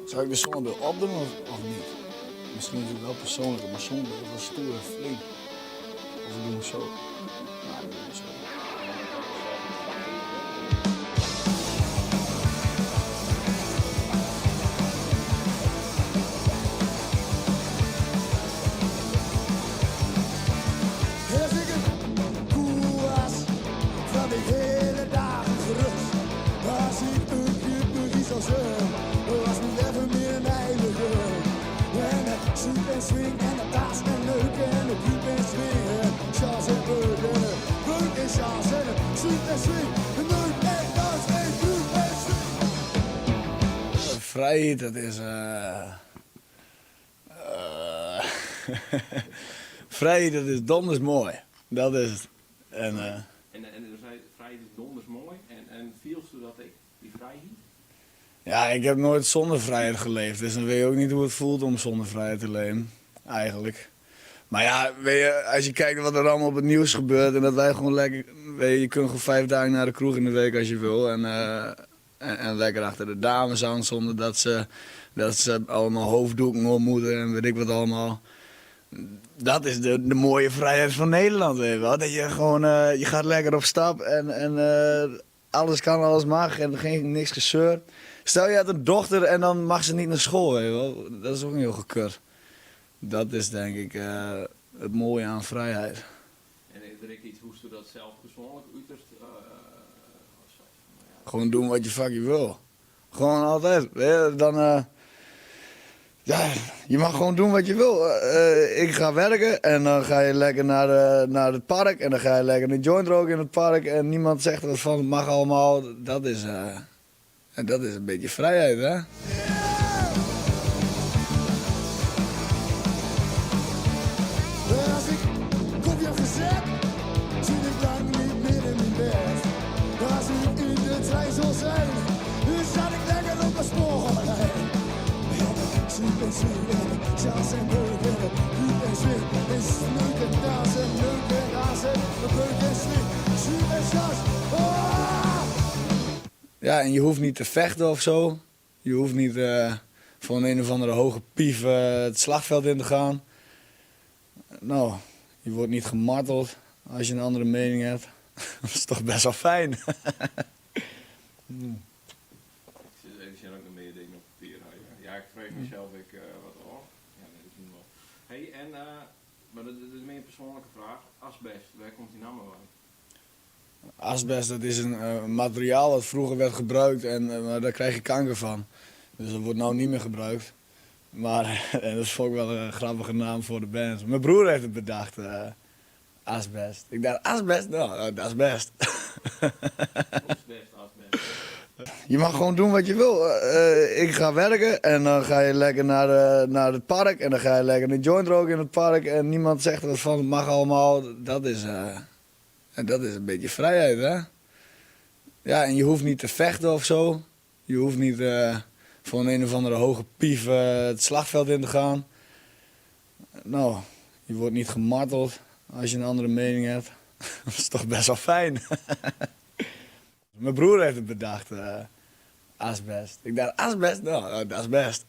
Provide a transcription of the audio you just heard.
Zou ik de zonnebril opdoen of niet? Misschien is het wel persoonlijk, maar zonnebril is wel stoer en flink. Of we doen het zo. Nou, we doen het zo. Als ik een koe was, van de hele dagen gerust. Als ik een keer iets zou zeggen, was mijn leven meer een heilige. En het zoet en swing en het taas en leuk en het piep en swing. Charles en Beuk en Charles en het zoet en swing. Leuk en taas en piep en swing. Vrijheid, dat is... Vrijheid, dat is donders mooi. Dat is het. En En er zei vrijheid is donders mooi. En vielst u dat ik, die vrijheid? ja, ik heb nooit zonder vrijheid geleefd. Dus dan weet je ook niet hoe het voelt om zonder vrijheid te leven. Eigenlijk. Maar ja, weet je, als je kijkt wat er allemaal op het nieuws gebeurt. En dat wij gewoon lekker... Weet je, je kunt gewoon 5 dagen naar de kroeg in de week als je wil. En lekker achter de dames aan zonder dat ze allemaal hoofddoeken op moeten en weet ik wat allemaal. Dat is de mooie vrijheid van Nederland, weet je wel. Dat je gewoon, je gaat lekker op stap en alles kan, alles mag en niks gezeur. Stel je hebt een dochter en dan mag ze niet naar school, weet je wel. Dat is ook heel gekut. Dat is denk ik het mooie aan vrijheid. En is er iets hoe ze dat zelf persoonlijk uiterst... Gewoon doen wat je fucking wil. Gewoon altijd. Weet je, dan, ja, je mag gewoon doen wat je wil. Ik ga werken en dan ga je lekker naar het park. En dan ga je lekker een joint roken in het park. En niemand zegt er wat van, het mag allemaal. Dat is een beetje vrijheid, hè? Als ik kopje heb gezet, zit ik lang niet meer in mijn bed. Als ik in de trein zal zijn, dan zat ik lekker op mijn spoorlijn. Zoek en swing en Charles en Beuk en Piep en swing. En sneuk en daas en leuk en raas en Beuk en swing. Zoek en Charles, Ja, en je hoeft niet te vechten of zo. Je hoeft niet voor een of andere hoge pief het slagveld in te gaan. Nou, je wordt niet gemarteld als je een andere mening hebt. Dat is toch best wel fijn. Er zijn ook nog meer dingen op papier. Ja, ik vrees mezelf wat af. Ja, nee, dat is niet wel. Hey, maar dat is meer een persoonlijke vraag. Asbest, waar komt die naam van? Asbest, dat is een materiaal dat vroeger werd gebruikt en daar krijg je kanker van. Dus dat wordt nou niet meer gebruikt. Maar en dat is ook wel een grappige naam voor de band. Mijn broer heeft het bedacht, asbest. Ik dacht, asbest? Nou, dat is best. Asbest, asbest. Je mag gewoon doen wat je wil. Ik ga werken en dan ga je lekker naar het park. En dan ga je lekker een joint roken in het park. En niemand zegt er wat van, het mag allemaal. Dat is een beetje vrijheid, hè? Ja, en je hoeft niet te vechten of zo. Je hoeft niet voor een of andere hoge pief het slagveld in te gaan. Nou, je wordt niet gemarteld als je een andere mening hebt. Dat is toch best wel fijn. Mijn broer heeft het bedacht, asbest. Ik dacht, asbest? Nou, dat is best.